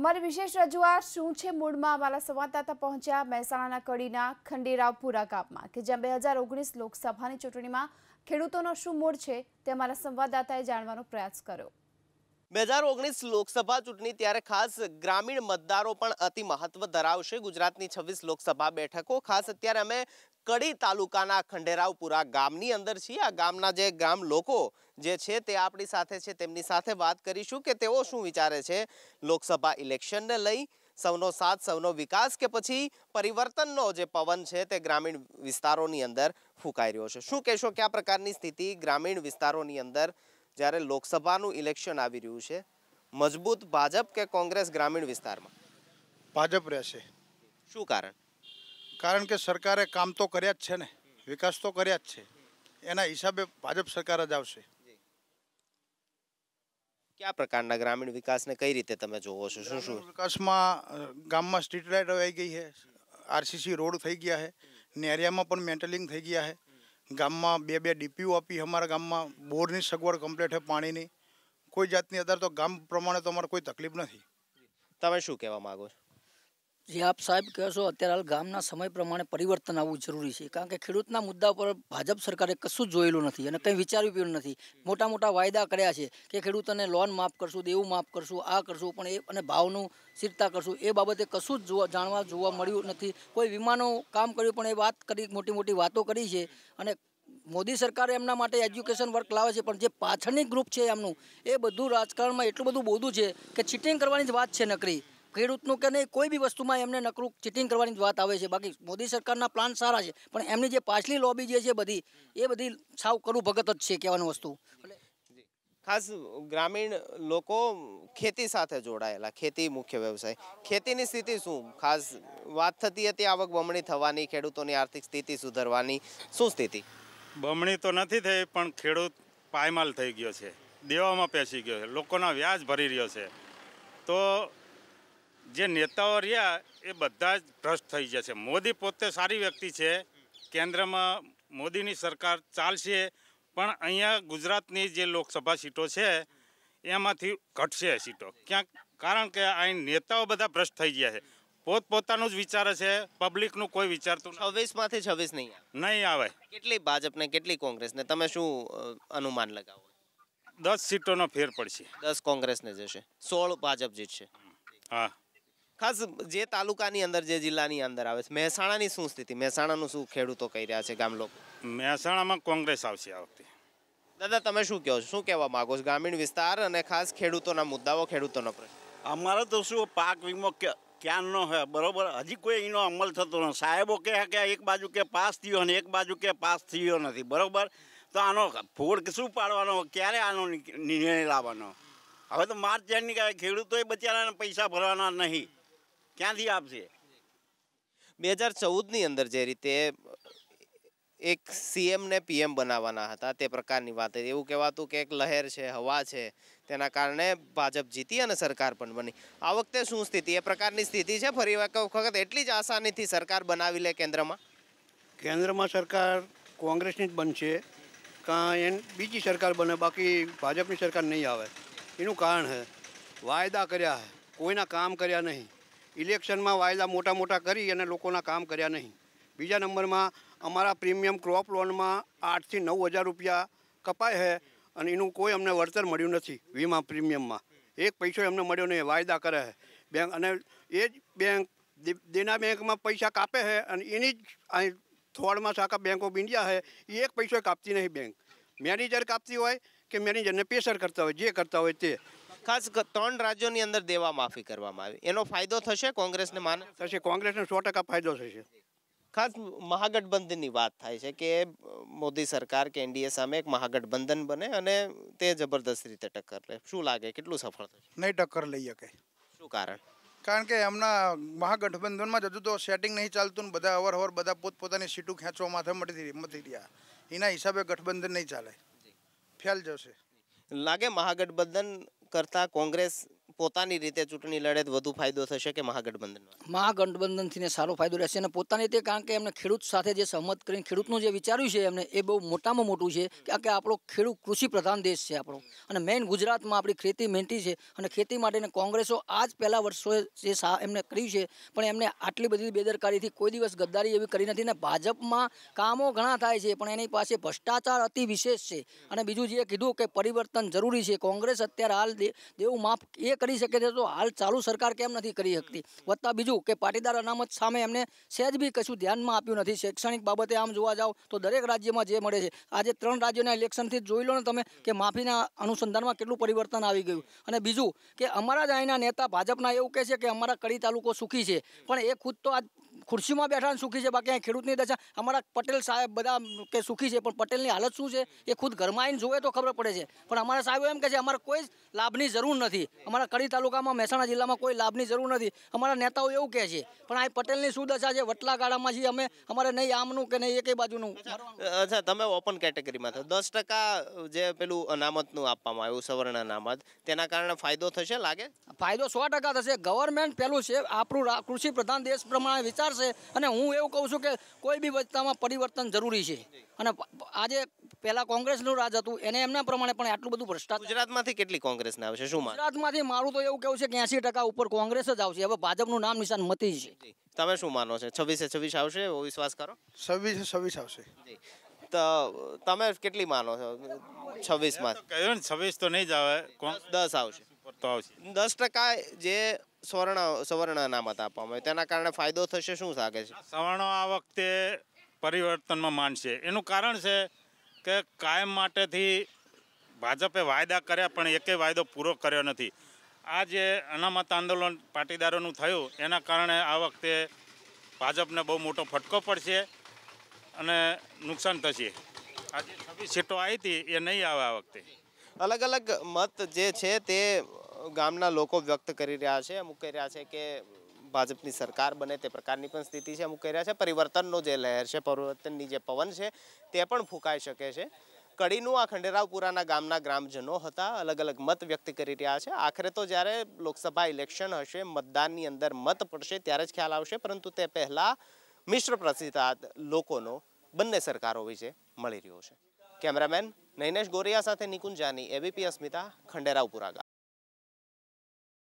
અમારી વિશેષ રજૂઆત શું છે મૂળમાં અમારા સંવાદદાતા પહોંચ્યા મહેસાણાના કડીના ખંડેરાવપુરા ગામમાં કે જ્યાં 2019 લોકસભાની ચૂંટણીમાં ખેડૂતોનો શું મૂળ છે તે અમારા સંવાદદાતાએ જાણવાનો પ્રયાસ કર્યો। 2019 લોકસભા ચૂંટણી ત્યારે ખાસ ગ્રામીણ મતદારો પણ અતિ મહત્વ ધરાવશે। ગુજરાતની 26 લોકસભા બેઠકો ખાસ અત્યારે અમે કડી તાલુકાના ખંડેરાવપુરા ગામની અંદર છીએ। આ ગામના જે ગામ લોકો જે છે તે આપણી સાથે છે, તેમની સાથે વાત કરીશું કે તેઓ શું વિચારે છે લોકસભા ઇલેક્શનને લઈ। સૌનો સાથ સૌનો વિકાસ કે પછી પરિવર્તનનો જે પવન છે તે ગ્રામીણ વિસ્તારોની અંદર ફૂંકાઈ રહ્યો છે। શું કહેશો, કયા પ્રકારની સ્થિતિ ગ્રામીણ વિસ્તારોની અંદર જ્યારે લોકસભાનું ઇલેક્શન આવી રહ્યું છે? મજબૂત ભાજપ કે કોંગ્રેસ ગ્રામીણ વિસ્તારમાં? ભાજપ રહેશે। શું કારણ? કારણ કે સરકારે કામ તો કર્યા જ છે ને, વિકાસ તો કર્યા જ છે, એના હિસાબે ભાજપ સરકાર જ આવશે। કયા પ્રકારના ગ્રામીણ વિકાસને કઈ રીતે તમે જોવો છો? શું શું વિકાસમાં ગામમાં સ્ટ્રીટ લાઇટ આવી ગઈ છે, આરસીસી રોડ થઈ ગયા છે, નેરિયામાં પણ મેન્ટેલિંગ થઈ ગયા છે, ગામમાં બે ડીપીઓ આપી, અમારા ગામમાં બોરની સગવડ કમ્પ્લીટ છે, પાણીની કોઈ જાતની અત્યારે તો ગામ પ્રમાણે તો અમારે કોઈ તકલીફ નથી। તમે શું કહેવા માંગો છો? જે આપ સાહેબ કહો છો, અત્યારે હાલ ગામના સમય પ્રમાણે પરિવર્તન આવવું જરૂરી છે, કારણ કે ખેડૂતના મુદ્દા પર ભાજપ સરકારે કશું જ જોયેલું નથી અને કંઈ વિચાર્યું પણ નથી। મોટા મોટા વાયદા કર્યા છે કે ખેડૂતોને લોન માફ કરશું, દેવું માફ કરશું, આ કરશું, પણ એ અને ભાવનું સ્થિરતા કરશું, એ બાબતે કશું જ જોવા મળ્યું નથી। કોઈ વીમાનું કામ કર્યું પણ એ વાત કરી, મોટી મોટી વાતો કરી છે અને મોદી સરકારે એમના માટે એજ્યુકેશન વર્ક લાવે છે, પણ જે પાછળની ગ્રુપ છે એમનું એ બધું રાજકારણમાં એટલું બધું બોધું છે કે ચીટિંગ કરવાની જ વાત છે નકરી। ખેડૂતનું કે નહીં, કોઈ બી વસ્તુમાં એમને નકરું ચીટિંગ કરવાની જ વાત આવે છે। બાકી મોદી સરકારના પ્લાન સારા છે, પણ એમની જે પાછલી લોબી જે છે બધી એ બધી સાવ કરું ભગત જ છે કહેવાની વસ્તુ। ખાસ ગ્રામીણ લોકો ખેતી સાથે જોડાયેલા, ખેતી મુખ્ય વ્યવસાય, ખેતીની સ્થિતિ શું? ખાસ વાત થતી હતી આવક બમણી થવાની, ખેડૂતોની આર્થિક સ્થિતિ સુધરવાની, શું સ્થિતિ? બમણી તો નથી થઈ, પણ ખેડૂત પાયમાલ થઈ ગયો છે, દેવામાં પેસી ગયો છે, લોકોના વ્યાજ ભરી રહ્યો છે। તો જે નેતાઓ રહ્યા એ બધા જ ભ્રષ્ટ થઈ ગયા છે। મોદી પોતે સારી વ્યક્તિ છે, કેન્દ્રમાં મોદીની સરકાર ચાલશે, પણ અહીંયા ગુજરાતની જે લોકસભા સીટો છે એમાંથી ઘટશે સીટો ક્યાંક, કારણ કે અહીં નેતાઓ બધા ભ્રષ્ટ થઈ ગયા છે, પોતપોતાનું જ વિચારે છે, પબ્લિકનું કોઈ વિચારતું 26માંથી 26 નહીં આવે। કેટલી ભાજપને કેટલી કોંગ્રેસને તમે શું અનુમાન લગાવો? 10 સીટોનો ફેર પડશે। 10 કોંગ્રેસને જશે, 16 ભાજપ જીતશે। હા, ખાસ જે તાલુકાની અંદર, જે જિલ્લાની અંદર આવે છે, મહેસાણાની શું સ્થિતિ? મહેસાણાનું શું ખેડૂતો કહી રહ્યા છે, ગામ લોકો? મહેસાણામાં કોંગ્રેસ આવશે આ વખતે। દાદા તમે શું કહો છો, શું કહેવા માંગો છો? ગ્રામીણ વિસ્તાર અને ખાસ ખેડૂતોના મુદ્દાઓ, ખેડૂતોનો પ્રશ્ન। અમારે તો શું પાક વીમો ક્યાંનો હે, બરોબર, હજી કોઈ એનો અમલ થતો નથી। સાહેબો કહે કે એક બાજુ કે પાસ થયો અને એક બાજુ કે પાસ થયો નથી, બરોબર, તો આનો ફોડ શું પાડવાનો, ક્યારે આનો નિર્ણય લાવવાનો? હવે તો માર્ચ એન્ડની ખેડૂતોએ બચારાને પૈસા ભરવાના નહીં, ક્યાંથી આપશે? 2014ની અંદર જે રીતે એક સીએમ ને પીએમ બનાવવાના હતા તે પ્રકારની વાત હતી, એવું કહેવાતું કે એક લહેર છે, હવા છે, તેના કારણે ભાજપ જીતી અને સરકાર પણ બની। આ વખતે શું સ્થિતિ, એ પ્રકારની સ્થિતિ છે? ફરી વખત એટલી જ આસાનીથી સરકાર બનાવી લે કેન્દ્રમાં? કેન્દ્રમાં સરકાર કોંગ્રેસની જ બનશે, કાં બીજી સરકાર બને, બાકી ભાજપની સરકાર નહીં આવે। એનું કારણ છે વાયદા કર્યા છે, કોઈના કામ કર્યા નહીં। ઇલેક્શનમાં વાયદા મોટા મોટા કરી અને લોકોના કામ કર્યા નહીં। બીજા નંબરમાં અમારા પ્રીમિયમ ક્રોપ લોનમાં 8 થી 9 હજાર રૂપિયા કપાય છે અને એનું કોઈ અમને વળતર મળ્યું નથી। વીમા પ્રીમિયમમાં એક પૈસો એમને મળ્યો નહીં, વાયદા કરે છે બેંક, અને એ જ બેંક દેના બેંકમાં પૈસા કાપે છે અને એની જ અહીં થોડમાં શાખા બેંક ઓફ ઇન્ડિયા છે, એ એક પૈસો કાપતી નહીં બેંક। મેનેજર કાપતી હોય કે મેનેજરને પ્રેશર કરતા હોય, જે કરતા હોય તે। ખાસ 3 રાજ્યોની અંદર દેવા માફી કરવામાં આવી, એનો ફાયદો થશે કોંગ્રેસને? માને થશે, કોંગ્રેસને 100% ફાયદો થશે। ખાસ મહાગઠબંધનની વાત થાય છે કે મોદી સરકાર કે એનડીએ સામે એક મહાગઠબંધન બને અને તે જબરદસ્ત રીતે ટક્કર લે, શું લાગે કેટલું સફળ થશે? નહીં ટક્કર લઈ શકે। શું કારણ? કારણ કે એમના મહાગઠબંધનમાં હજુ તો સેટિંગ નહીં ચાલતું ને બધા અવર બધા પોતપોતાની સીટું ખેંચવા માથે મટી રહ્યા, એના હિસાબે ગઠબંધન નહીં ચાલે, ફેલ જશે। લાગે મહાગઠબંધન કરતાં કોંગ્રેસ પોતાની રીતે ચૂંટણી લડે તો વધુ ફાયદો થશે કે મહાગઠબંધનમાં? મહાગઠબંધનથી સારો ફાયદો રહેશે અને પોતાની રીતે, કારણ કે એમને ખેડૂત સાથે જે સહમત કરીને ખેડૂતનું જે વિચાર્યું છે એમને એ બહુ મોટામાં મોટું છે, કારણ કે આપણો ખેડૂત કૃષિ પ્રધાન દેશ છે આપણો, અને મેઇન ગુજરાતમાં આપણી ખેતી મેંટી છે, અને ખેતી માટેને કોંગ્રેસો આ જ પહેલા વર્ષોએ જે એમને કર્યું છે, પણ એમને આટલી બધી બેદરકારીથી કોઈ દિવસ ગદ્દારી એવી કરી નથી. ને ભાજપમાં કામો ઘણા થાય છે પણ એની પાસે ભ્રષ્ટાચાર અતિ વિશેષ છે. અને બીજું જે કીધું કે પરિવર્તન જરૂરી છે, કોંગ્રેસ અત્યારે હાલ દેવું માફ એ કરી શકે છે તો હાલ ચાલુ સરકાર કેમ નથી કરી શકતી? વત્તા બીજું કે પાટીદાર અનામત સામે એમને સહેજ બી કશું ધ્યાનમાં આપ્યું નથી. શૈક્ષણિક બાબતે આમ જોવા જાવ તો દરેક રાજ્યમાં જે મળે છે, આજે 3 રાજ્યોના ઇલેક્શનથી જોઈ લો ને તમે કે માફીના અનુસંધાનમાં કેટલું પરિવર્તન આવી ગયું. અને બીજું કે અમારા જ અહીંના નેતા ભાજપના એવું કહે છે કે અમારા કડી તાલુકો સુખી છે, પણ એ ખુદ તો આજ ખુરશીમાં બેઠા સુખી છે, બાકી અહીં ખેડૂતની દશા. અમારા પટેલ સાહેબ બધા કે સુખી છે, પણ પટેલની હાલત શું છે એ ખુદ ઘરમાં આવીને જોવે તો ખબર પડે છે. પણ અમારા સાહેબ એમ કહે છે અમારે કોઈ લાભની જરૂર નથી, અમારા કડી તાલુકામાં મહેસાણા જિલ્લામાં કોઈ લાભની જરૂર નથી. અમારા નેતાઓ એવું કહે છે, પણ આ પટેલની શું દશા છે? વટલા ગાળામાં છીએ અમે, અમારે નહીં આમનું કે નહીં એકે બાજુનું. અચ્છા, તમે ઓપન કેટેગરીમાં થો, 10% જે પેલું અનામતનું આપવામાં આવ્યું, સવર્ણ અનામત, તેના કારણે ફાયદો થશે લાગે? ફાયદો 100% થશે. ગવર્મેન્ટ પેલું છે, આપણું કૃષિ પ્રધાન દેશ પ્રમાણે વિચારશે. અને હું એવું કહું છું કે કોઈ બી વસ્તુમાં પરિવર્તન જરૂરી છે. અને આજે પહેલા કોંગ્રેસનું રાજ હતું એને એમના પ્રમાણે પણ આટલું બધું ભ્રષ્ટાચાર. ગુજરાતમાંથી કેટલી કોંગ્રેસને આવશે શું માન? ગુજરાતમાંથી મારું તો એવું કેવું છે કે 80% ઉપર કોંગ્રેસ જ આવશે. હવે ભાજપનું નામ નિશાન મતી છે. તમે શું માનો છો? 26 આવશે એવો વિશ્વાસ કરો? 26 આવશે. તો તમે કેટલી માનો છો 26માં? કહ્યું ને 26 તો નહીં જ આવે, 10 આવશે તો આવશે. 10% જે સવર્ણ અનામત આપવામાં આવે તેના કારણે ફાયદો થશે શું લાગે છે? સવર્ણો આ વખતે પરિવર્તનમાં માનશે. એનું કારણ છે કે કાયમ માટેથી ભાજપે વાયદા કર્યા પણ એકે વાયદો પૂરો કર્યો નથી. આ જે અનામત આંદોલન પાટીદારોનું થયું એના કારણે આ વખતે ભાજપને બહુ મોટો ફટકો પડશે અને નુકસાન થશે. આજે 26 સીટો આવી હતી એ નહીં આવે આ વખતે. અલગ અલગ મત જે છે તે ગામના લોકો વ્યક્ત કરી રહ્યા છે. અમુક કહી રહ્યા છે કે ભાજપની સરકાર બને તે પ્રકારની પણ સ્થિતિ છે. અમુક કહી રહ્યા છે પરિવર્તનનો જે લહેર છે, પરિવર્તનની જે પવન છે તે પણ ફૂંકાઈ શકે છે. કડીનું આ ખંડેરાવપુરાના ગામના ગ્રામજનો હતા, અલગ અલગ મત વ્યક્ત કરી રહ્યા છે. આખરે તો જ્યારે લોકસભા ઇલેક્શન હશે, મતદાનની અંદર મત પડશે ત્યારે જ ખ્યાલ આવશે, પરંતુ તે પહેલાં મિશ્ર પ્રતિસાદ લોકોનો બંને સરકારો વિશે મળી રહ્યો છે. કેમેરામેન નૈનેશ ગોરિયા સાથે નિકુંજ જાની, એબીપી અસ્મિતા, ખંડેરાવપુરા ગામ.